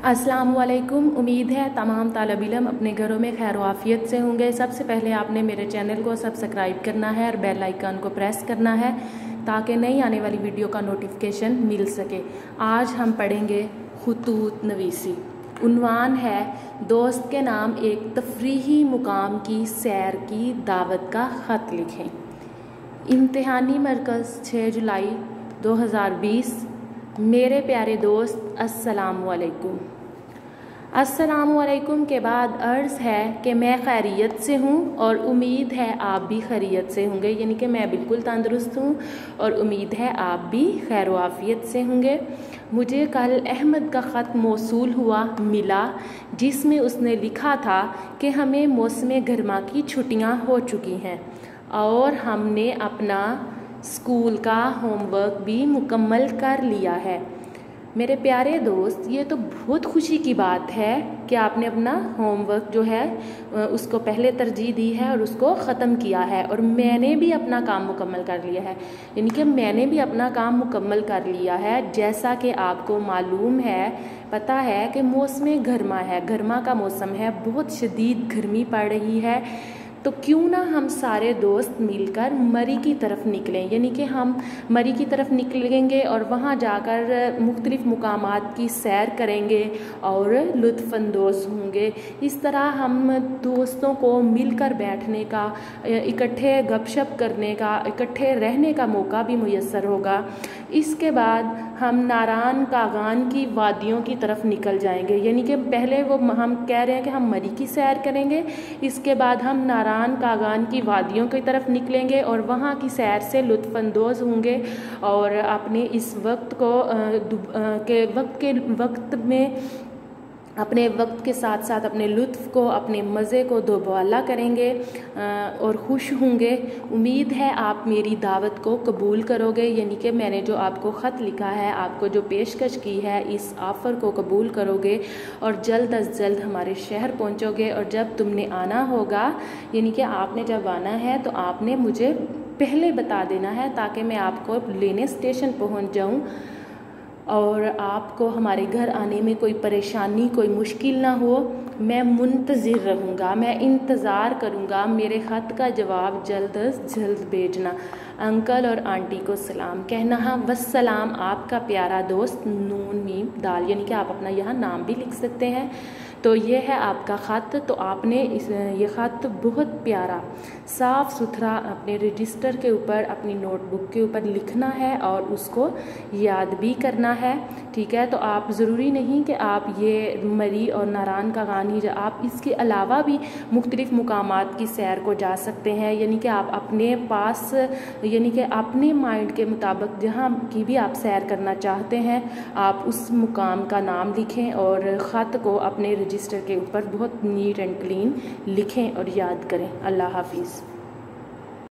अस्सलामुअलैकुम। उम्मीद है तमाम तालिब इल्म अपने घरों में खैर आफियत से होंगे। सबसे पहले आपने मेरे चैनल को सब्सक्राइब करना है और बेल आइकन को प्रेस करना है ताकि नई आने वाली वीडियो का नोटिफिकेशन मिल सके। आज हम पढ़ेंगे खुतूत नवीसी। उन्वान है दोस्त के नाम एक तफरीही मुकाम की सैर की दावत का ख़त लिखें। इम्तिहानी मरकज़ 6 जुलाई 2020। मेरे प्यारे दोस्त अस्सलामुअलैकुम। अस्सलामुअलैकुम के बाद अर्ज़ है कि मैं खैरियत से हूँ और उम्मीद है आप भी खैरियत से होंगे, यानी कि मैं बिल्कुल तंदुरुस्त हूँ और उम्मीद है आप भी खैर आफियत से होंगे। मुझे कल अहमद का ख़त मौसूल हुआ मिला जिसमें उसने लिखा था कि हमें मौसम गर्मा की छुट्टियाँ हो चुकी हैं और हमने अपना स्कूल का होमवर्क भी मुकम्मल कर लिया है। मेरे प्यारे दोस्त, ये तो बहुत खुशी की बात है कि आपने अपना होमवर्क जो है उसको पहले तरजीह दी है और उसको ख़त्म किया है और मैंने भी अपना काम मुकम्मल कर लिया है, यानी कि मैंने भी अपना काम मुकम्मल कर लिया है। जैसा कि आपको मालूम है, पता है कि मौसम गर्मा है, गर्मा का मौसम है, बहुत शदीद गर्मी पड़ रही है। तो क्यों ना हम सारे दोस्त मिलकर मरी की तरफ निकलें, यानी कि हम मरी की तरफ निकलेंगे और वहाँ जाकर मुख्तलिफ़ मुकामात की सैर करेंगे और लुत्फ़अंदोज़ होंगे। इस तरह हम दोस्तों को मिलकर बैठने का, इकट्ठे गपशप करने का, इकट्ठे रहने का मौका भी मुयस्सर होगा। इसके बाद हम नारान कागान की वादियों की तरफ निकल जाएंगे, यानी कि पहले वो हम कह रहे हैं कि हम मरी की सैर करेंगे, इसके बाद हम नारान कागान की वादियों की तरफ निकलेंगे और वहाँ की सैर से लुत्फ़अंदोज़ होंगे और अपने इस वक्त को वक्त में अपने वक्त के साथ साथ अपने लुत्फ़ को, अपने मज़े को दोबाला करेंगे और खुश होंगे। उम्मीद है आप मेरी दावत को कबूल करोगे, यानी कि मैंने जो आपको ख़त लिखा है, आपको जो पेशकश की है, इस ऑफ़र को कबूल करोगे और जल्द अज जल्द हमारे शहर पहुंचोगे। और जब तुमने आना होगा, यानी कि आपने जब आना है तो आपने मुझे पहले बता देना है ताकि मैं आपको लेने स्टेशन पहुँच जाऊँ और आपको हमारे घर आने में कोई परेशानी, कोई मुश्किल ना हो। मैं मुंतज़िर रहूँगा, मैं इंतज़ार करूँगा। मेरे ख़त का जवाब जल्द अज जल्द भेजना। अंकल और आंटी को सलाम कहना। हाँ, वस्सलाम। आपका प्यारा दोस्त नून मीम दाल, यानी कि आप अपना यहाँ नाम भी लिख सकते हैं। तो ये है आपका ख़त। तो आपने ये ख़त बहुत प्यारा साफ़ सुथरा अपने रजिस्टर के ऊपर, अपनी नोटबुक के ऊपर लिखना है और उसको याद भी करना है, ठीक है। तो आप ज़रूरी नहीं कि आप ये मरी और नारान का गान ही, आप इसके अलावा भी मुख्तलिफ़ मुकामात की सैर को जा सकते हैं, यानी कि आप अपने पास, यानी कि अपने माइंड के मुताबिक जहाँ की भी आप सैर करना चाहते हैं, आप उस मुकाम का नाम लिखें और ख़त को अपने रजिस्टर के ऊपर बहुत नीट एंड क्लीन लिखें और याद करें। अल्लाह हाफिज़।